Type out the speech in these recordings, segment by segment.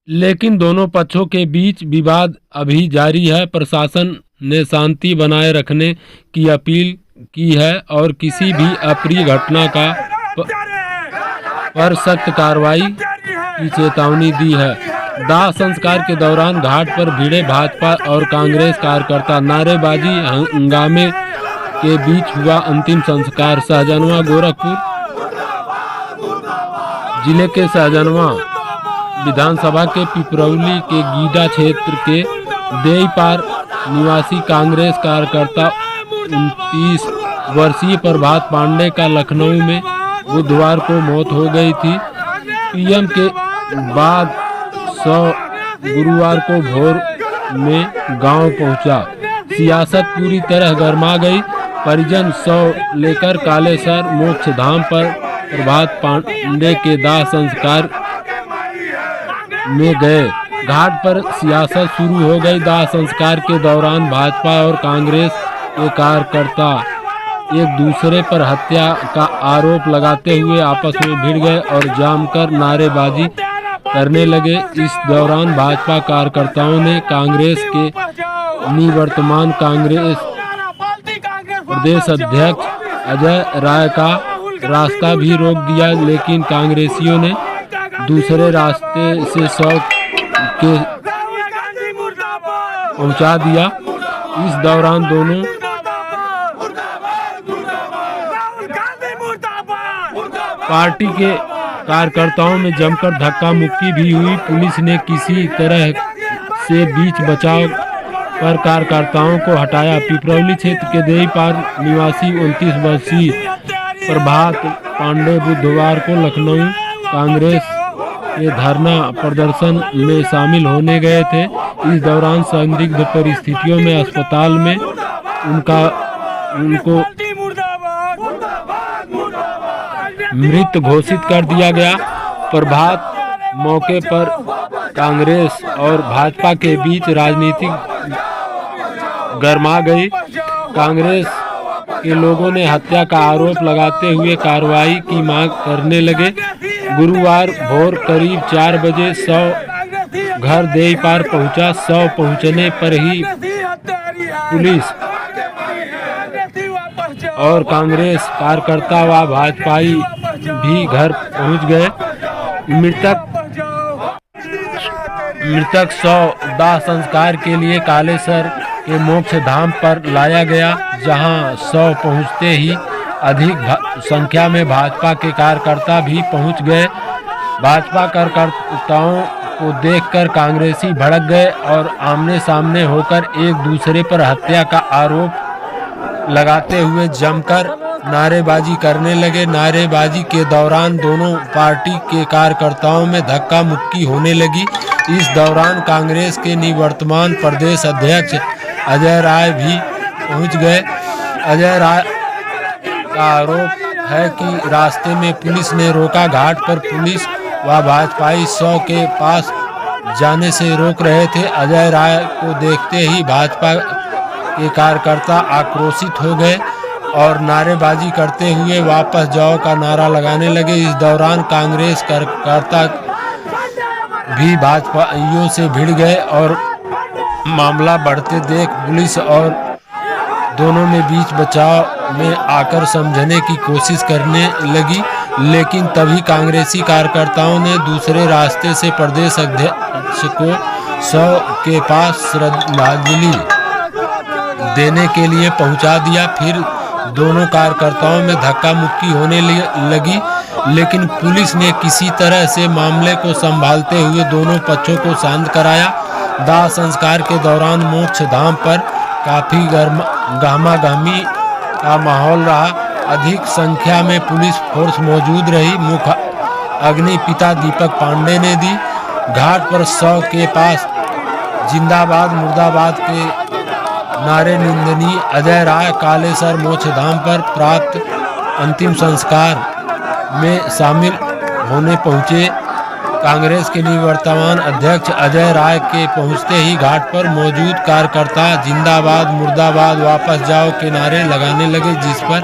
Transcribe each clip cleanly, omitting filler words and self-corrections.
लेकिन दोनों पक्षों के बीच विवाद अभी जारी है। प्रशासन ने शांति बनाए रखने की अपील की है और किसी भी अप्रिय घटना पर सख्त कार्रवाई की चेतावनी दी है। दाह संस्कार के दौरान घाट पर भिड़े भाजपा और कांग्रेस कार्यकर्ता, नारेबाजी हंगामे के बीच हुआ अंतिम संस्कार। सहजनवा गोरखपुर जिले के सहजनवा विधानसभा के पिपरौली के गीडा क्षेत्र के देईपार निवासी कांग्रेस कार्यकर्ता 29 वर्षीय प्रभात पांडे का लखनऊ में बुधवार को मौत हो गई थी। पीएम के बाद गुरुवार को भोर में गांव पहुंचा। सियासत पूरी तरह गर्मा गई। परिजन लेकर कालेसर मोक्ष धाम पर प्रभात पांडे के दाह संस्कार में गए। घाट पर सियासत शुरू हो गई। दाह संस्कार के दौरान भाजपा और कांग्रेस के कार्यकर्ता एक दूसरे पर हत्या का आरोप लगाते हुए आपस में भिड़ गए और जमकर नारेबाजी करने लगे। इस दौरान भाजपा कार्यकर्ताओं ने कांग्रेस के निवर्तमान कांग्रेस प्रदेश अध्यक्ष अजय राय का रास्ता भी रोक दिया, लेकिन कांग्रेसियों ने दूसरे रास्ते से 100 के पहुंचा दिया। इस दौरान दोनों पार्टी के कार्यकर्ताओं में जमकर धक्का मुक्की भी हुई। पुलिस ने किसी तरह से बीच बचाव कर कार्यकर्ताओं को हटाया। पिपरौली क्षेत्र के देईपार निवासी 29 वर्षीय प्रभात पांडे बुधवार को लखनऊ कांग्रेस के धरना प्रदर्शन में शामिल होने गए थे। इस दौरान संदिग्ध परिस्थितियों में अस्पताल में उनको मृत घोषित कर दिया गया। प्रभात मौके पर कांग्रेस और भाजपा के बीच राजनीतिक गरमा गई। कांग्रेस के लोगों ने हत्या का आरोप लगाते हुए कार्रवाई की मांग करने लगे। गुरुवार भोर करीब 4 बजे 100 घर देईपार पहुंचा। 100 पहुंचने पर ही पुलिस और कांग्रेस कार्यकर्ता व भाजपाई भी घर पहुंच गए। मृतक 100 दाह संस्कार के लिए कालेसर के मोक्ष धाम पर लाया गया, जहां 100 पहुंचते ही अधिक संख्या में भाजपा के कार्यकर्ता भी पहुंच गए। भाजपा कार्यकर्ताओं को देखकर कांग्रेसी भड़क गए और आमने सामने होकर एक दूसरे पर हत्या का आरोप लगाते हुए जमकर नारेबाजी करने लगे। नारेबाजी के दौरान दोनों पार्टी के कार्यकर्ताओं में धक्का मुक्की होने लगी। इस दौरान कांग्रेस के निवर्तमान प्रदेश अध्यक्ष अजय राय भी पहुंच गए। अजय राय का आरोप है कि रास्ते में पुलिस ने रोका। घाट पर पुलिस व भाजपाई 100 के पास जाने से रोक रहे थे। अजय राय को देखते ही भाजपा के कार्यकर्ता आक्रोशित हो गए और नारेबाजी करते हुए वापस जाओ का नारा लगाने लगे। इस दौरान कांग्रेस कार्यकर्ता भी भाजपाइयों से भिड़ गए और मामला बढ़ते देख पुलिस और दोनों में बीच बचाव में आकर समझने की कोशिश करने लगी, लेकिन तभी कांग्रेसी कार्यकर्ताओं ने दूसरे रास्ते से प्रदेश अध्यक्ष को 100 के पास श्रद्धांजलि देने के लिए पहुंचा दिया। फिर दोनों कार्यकर्ताओं में धक्का मुक्की होने लगी, लेकिन पुलिस ने किसी तरह से मामले को संभालते हुए दोनों पक्षों को शांत कराया। दाह संस्कार के दौरान मोक्ष धाम पर काफी गहमागहमी का माहौल रहा। अधिक संख्या में पुलिस फोर्स मौजूद रही। मुख्य अग्नि पिता दीपक पांडे ने दी। घाट पर 100 के पास जिंदाबाद मुर्दाबाद के नारे निंदनीय। अजय राय कालेसर मोक्ष धाम पर प्राप्त अंतिम संस्कार में शामिल होने पहुंचे। कांग्रेस के निवर्तमान अध्यक्ष अजय राय के पहुंचते ही घाट पर मौजूद कार्यकर्ता जिंदाबाद मुर्दाबाद वापस जाओ के नारे लगाने लगे, जिस पर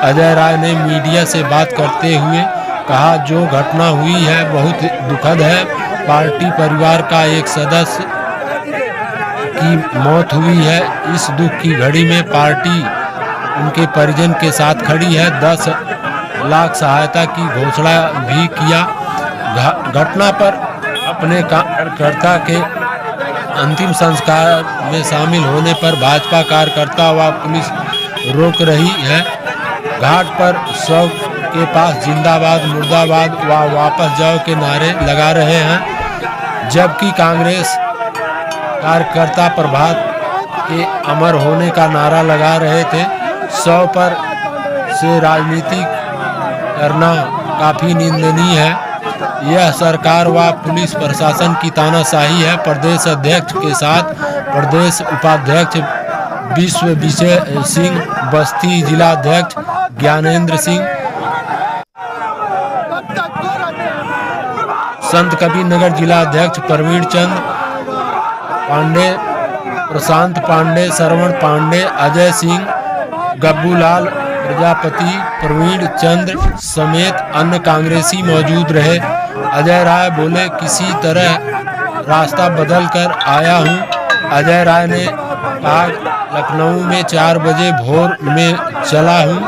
अजय राय ने मीडिया से बात करते हुए कहा, जो घटना हुई है बहुत दुखद है पार्टी परिवार का एक सदस्य की मौत हुई है। इस दुख की घड़ी में पार्टी उनके परिजन के साथ खड़ी है। 10 लाख सहायता की घोषणा भी किया। घटना पर अपने कार्यकर्ता के अंतिम संस्कार में शामिल होने पर भाजपा कार्यकर्ता व पुलिस रोक रही है। घाट पर शव के पास जिंदाबाद मुर्दाबाद व वापस जाओ के नारे लगा रहे हैं, जबकि कांग्रेस कार्यकर्ता प्रभात के अमर होने का नारा लगा रहे थे। शव पर से राजनीति करना काफ़ी निंदनीय है। यह सरकार व पुलिस प्रशासन की तानाशाही है। प्रदेश अध्यक्ष के साथ प्रदेश उपाध्यक्ष विश्व विजय सिंह, बस्ती जिला अध्यक्ष ज्ञानेंद्र सिंह, संत कबीर नगर जिला अध्यक्ष प्रवीण चंद पांडे, प्रशांत पांडे, श्रवण पांडे, अजय सिंह, गब्बूलाल प्रजापति, प्रवीण चंद्र समेत अन्य कांग्रेसी मौजूद रहे। अजय राय बोले, किसी तरह रास्ता बदल कर आया हूं। अजय राय ने कहा, लखनऊ में 4 बजे भोर में चला हूं।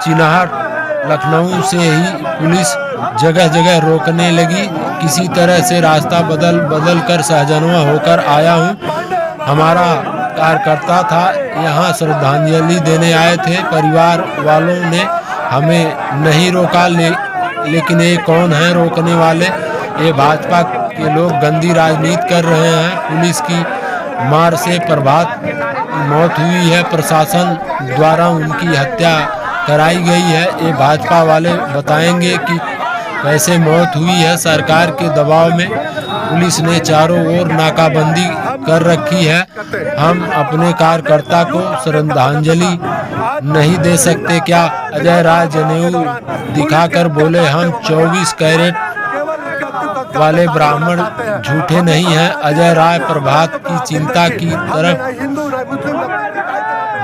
चिन्हाट लखनऊ से ही पुलिस जगह जगह रोकने लगी। किसी तरह से रास्ता बदल कर सहजनवा होकर आया हूं। हमारा कार्यकर्ता था, यहाँ श्रद्धांजलि देने आए थे। परिवार वालों ने हमें नहीं रोका, लेकिन ये कौन है रोकने वाले? ये भाजपा के लोग गंदी राजनीति कर रहे हैं। पुलिस की मार से प्रभात की मौत हुई है। प्रशासन द्वारा उनकी हत्या कराई गई है। ये भाजपा वाले बताएंगे कि कैसे मौत हुई है। सरकार के दबाव में पुलिस ने चारों ओर नाकाबंदी कर रखी है। हम अपने कार्यकर्ता को श्रद्धांजलि नहीं दे सकते क्या? अजय राय जनेऊ दिखाकर बोले, हम 24 कैरेट वाले ब्राह्मण झूठे नहीं हैं। अजय राय प्रभात की चिंता की तरफ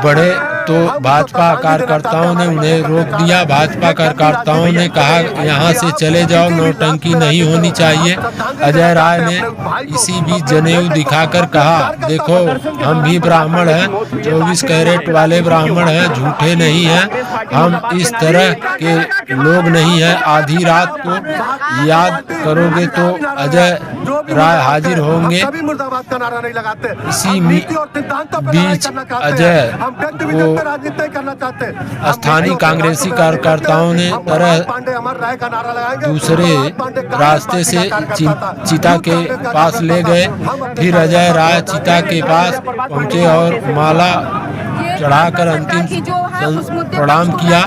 बढ़े तो भाजपा कार्यकर्ताओं ने उन्हें रोक दिया। भाजपा कार्यकर्ताओं ने कहा, यहाँ से चले जाओ, नौटंकी नहीं होनी चाहिए। अजय राय ने इसी बीच जनेऊ दिखाकर कहा, देखो हम भी ब्राह्मण हैं, 24 कैरेट वाले ब्राह्मण हैं, झूठे नहीं हैं। हम इस तरह के लोग नहीं हैं। आधी रात को याद करोगे तो अजय राय हाजिर होंगे। इसी बीच अजय को स्थानीय कांग्रेसी कार्यकर्ताओं ने दूसरे रास्ते से चिता के पास ले गए। फिर अजय राय चिता के पास पहुंचे और माला चढ़ाकर अंतिम प्रणाम किया।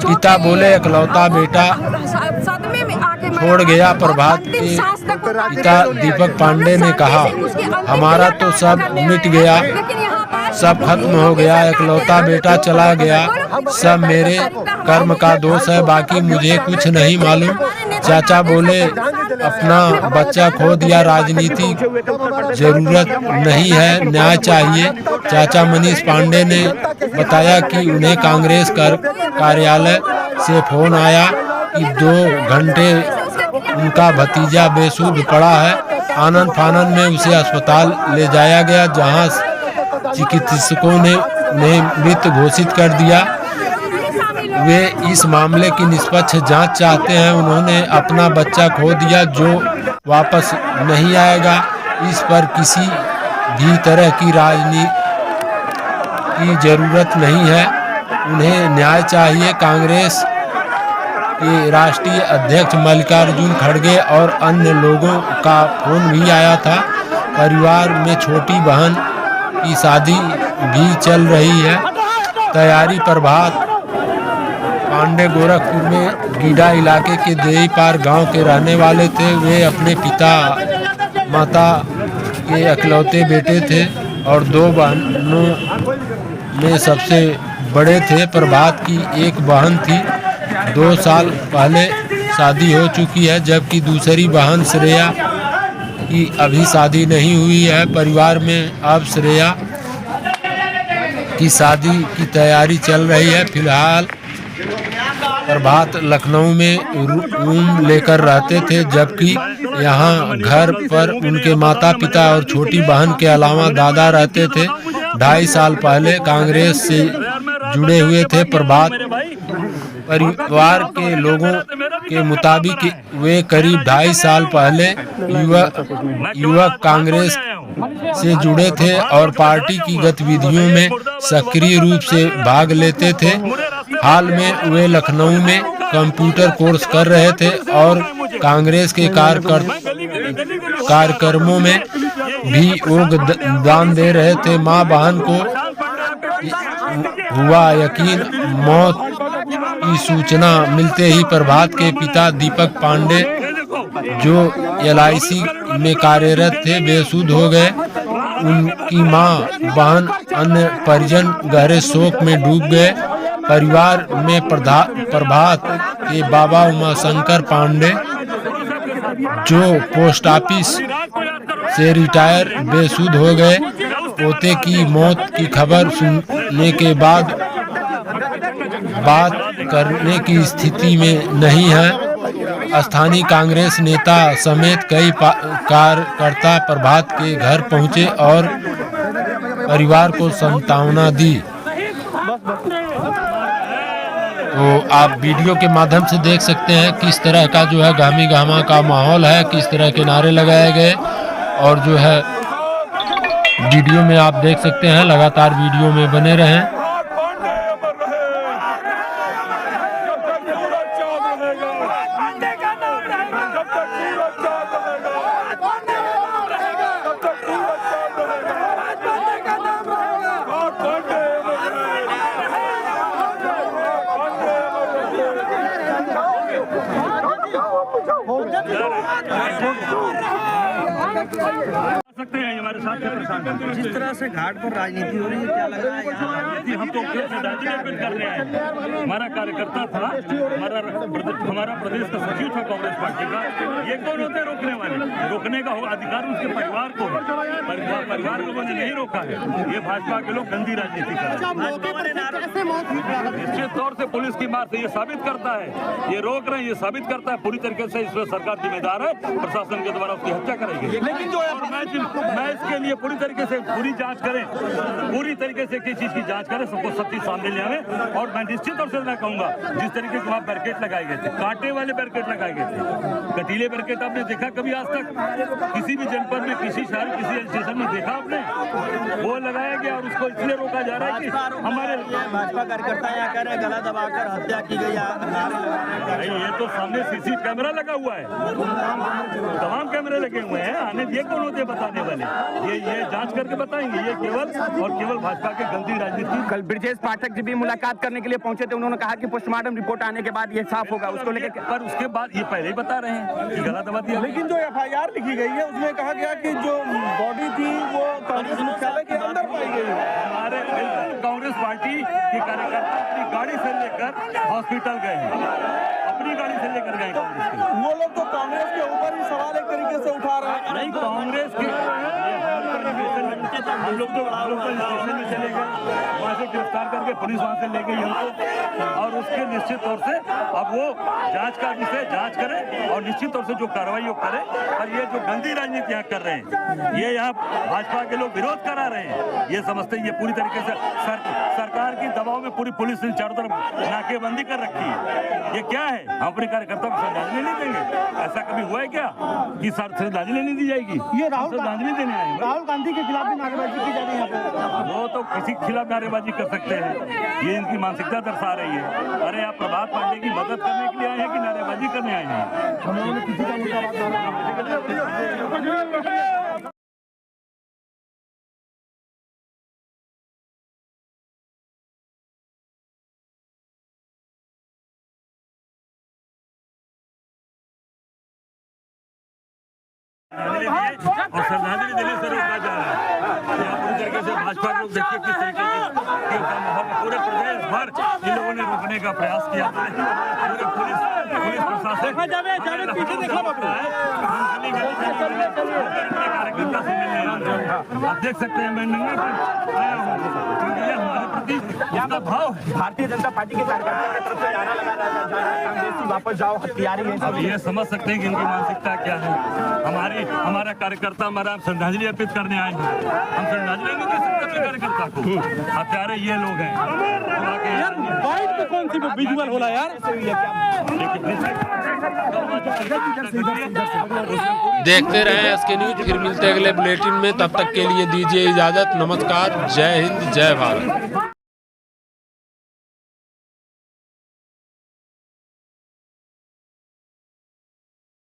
पिता बोले, इकलौता बेटा छोड़ गया। प्रभात के पिता दीपक पांडे ने कहा, हमारा तो सब मिट गया, सब खत्म हो गया, इकलौता बेटा चला गया। सब मेरे कर्म का दोष है, बाकी मुझे कुछ नहीं मालूम। चाचा बोले, अपना बच्चा खो दिया, राजनीति जरूरत नहीं है, न्याय चाहिए। चाचा मनीष पांडे ने बताया कि उन्हें कांग्रेस कार्यालय से फोन आया कि 2 घंटे उनका भतीजा बेसुध पड़ा है। आनन फानन में उसे अस्पताल ले जाया गया, जहां चिकित्सकों ने उन्हें मृत घोषित कर दिया। वे इस मामले की निष्पक्ष जांच चाहते हैं। उन्होंने अपना बच्चा खो दिया जो वापस नहीं आएगा। इस पर किसी भी तरह की राजनीति की जरूरत नहीं है, उन्हें न्याय चाहिए। कांग्रेस के राष्ट्रीय अध्यक्ष मल्लिकार्जुन खड़गे और अन्य लोगों का फोन भी आया था। परिवार में छोटी बहन की शादी भी चल रही है। तैयारी प्रभात पांडे गोरखपुर में गीडा इलाके के देईपार गांव के रहने वाले थे। वे अपने पिता माता के इकलौते बेटे थे और 2 बहनों में सबसे बड़े थे। प्रभात की एक बहन थी, 2 साल पहले शादी हो चुकी है, जबकि दूसरी बहन श्रेया की अभी शादी नहीं हुई है। परिवार में अब श्रेया की शादी की तैयारी चल रही है। फिलहाल प्रभात लखनऊ में रूम लेकर रहते थे, जबकि यहाँ घर पर उनके माता पिता और छोटी बहन के अलावा दादा रहते थे। 2.5 साल पहले कांग्रेस से जुड़े हुए थे। प्रभात परिवार के लोगों के मुताबिक वे करीब 2.5 साल पहले युवक कांग्रेस से जुड़े थे और पार्टी की गतिविधियों में सक्रिय रूप से भाग लेते थे। हाल में वे लखनऊ में कंप्यूटर कोर्स कर रहे थे और कांग्रेस के कार्यक्रमों में भी योगदान दे रहे थे। मां बहन को हुआ यकीन, मौत की सूचना मिलते ही प्रभात के पिता दीपक पांडे, जो LIC में कार्यरत थे, बेसुध हो गए। उनकी मां, बहन, अन्य परिजन गहरे शोक में डूब गए। परिवार में प्रभात के बाबा उमाशंकर पांडे, जो पोस्ट ऑफिस से रिटायर, बेसुध हो गए। पोते की मौत की खबर सुनने के बाद बात करने की स्थिति में नहीं है। स्थानीय कांग्रेस नेता समेत कई कार्यकर्ता प्रभात के घर पहुंचे और परिवार को सांत्वना दी। तो आप वीडियो के माध्यम से देख सकते हैं किस तरह का जो है गामी गामा का माहौल है, किस तरह के नारे लगाए गए, और जो है वीडियो में आप देख सकते हैं। लगातार वीडियो में बने रहें। सकते हैं हमारे साथ जिस तरह से घाट पर राजनीति हो रही है, क्या लग रहा है यहाँ राजनीति? हम तो कर रहे हैं। हमारा कार्यकर्ता था, हमारा प्रदेश का सचिव था कांग्रेस पार्टी का। ये कौन होते रोकने वाले? रोकने का अधिकार उसके परिवार को है। परिवार लोगों ने नहीं रोका है। ये भाजपा के लोग गंदी राजनीति कर रहे हैं। निश्चित तौर से पुलिस की मार से ये साबित करता है, ये रोक रहे हैं, ये साबित करता है पूरी तरीके से इसमें सरकार जिम्मेदार है। प्रशासन के द्वारा उसकी हत्या करेगी। लेकिन जो मैं इसके लिए पूरी तरीके से पूरी जांच करें, पूरी तरीके से किसी चीज की जांच करें, सबको सत्य सामने ले आवे। और मैं निश्चित तौर से मैं कहूंगा, जिस तरीके से वहाँ बैरिकेड लगाए गए थे, कांटे वाले बैरिकेड लगाए गए थे, कटीले बैरिकेड आपने देखा कभी आज तक किसी भी जनपद में, किसी शहर, किसी स्टेशन में देखा आपने? वो लगाया गया और उसको इसलिए रोका जा रहा है कि हमारे भाजपा कार्यकर्ता यहाँ कह रहे हैं गला दबाकर हत्या की गई। ये तो सामने CC कैमरा लगा हुआ है, तमाम कैमरे लगे हुए हैं। आने ये कौन होते बताने वाले? ये जांच करके बताएंगे। ये केवल भाजपा के गंदी राजनीति। कल ब्रजेश पाठक जी भी मुलाकात करने के लिए पहुंचे थे, उन्होंने कहा कि पोस्टमार्टम रिपोर्ट आने के बाद ये साफ होगा, उसको लेकर। पर उसके बाद ये पहले ही बता रहे हैं कि गला दबा दिया। लेकिन जो FIR लिखी गई है उसमें कहा गया कि जो बॉडी थी वो कांग्रेस मुख्यालय के अंदर पाई गई है। हमारे कांग्रेस पार्टी के कार्यकर्ता अपनी गाड़ी से लेकर हॉस्पिटल गए हैं, अपनी गाड़ी से लेकर गए कांग्रेस के। वो लोग तो कांग्रेस के ऊपर ही सवाल एक तरीके से उठा रहे हैं। नहीं, कांग्रेस के हम लोग तो स्टेशन में चले गए, वहाँ से गिरफ्तार करके पुलिस वहाँ से ले गई हमको। और उसके निश्चित तौर से अब वो जांच का विषय जांच करें और निश्चित तौर से जो कार्रवाई वो करें। और ये जो गंदी राजनीति यहाँ कर रहे हैं, ये यहाँ भाजपा के लोग विरोध करा रहे हैं। ये समझते हैं ये पूरी तरीके से सरकार की दबाव में पूरी पुलिस ने चारों तरफ नाकेबंदी कर रखी है। ये क्या है? हम अपने कार्यकर्ताओं को श्रद्धांजलि नहीं देंगे? ऐसा कभी हुआ है क्या कि श्रद्धांजलि नहीं दी जाएगी? ये श्रद्धांजलि देने आए राहुल गांधी के खिलाफ भी नारेबाजी की जा रही है यहाँ पे। वो तो किसी के खिलाफ नारेबाजी कर सकते हैं, ये इनकी मानसिकता दर्शा रही है। अरे आप प्रभात पांडे की मदद करने के लिए आए हैं कि नारेबाजी करने आए हैं? किसी का और श्रद्धांजलि देने से रोका जा रहा है। यहाँ पूरी तरीके से भाजपा लोग देखिए किस तरीके से पूरे प्रदेश भर इन लोगों ने रोकने का प्रयास किया। पूरे पुलिस प्रशासन कार्यकर्ता से मिलने आप देख सकते हैं। मैं नंगे आया हूँ क्योंकि ये हमारे प्रति उसका भाव है। भारतीय जनता पार्टी के कार्यकर्ताओं की तरफ से नारा लगा रहा है कांग्रेसी वापस जाओ, हथियारी है। अब ये समझ सकते हैं कि इनकी मानसिकता क्या है। हमारा कार्यकर्ता हमारा श्रद्धांजलि अर्पित करने आए हैं, हम श्रद्धांजलि नहीं दे सकते अपने कार्यकर्ता को। हत्यारे ये लोग हैं। बाइट पे कौन सी विजुअल होला यार? देखते रहे SK न्यूज, फिर मिलते हैं अगले बुलेटिन में। तब तक के लिए दीजिए इजाजत। नमस्कार, जय हिंद, जय भारत।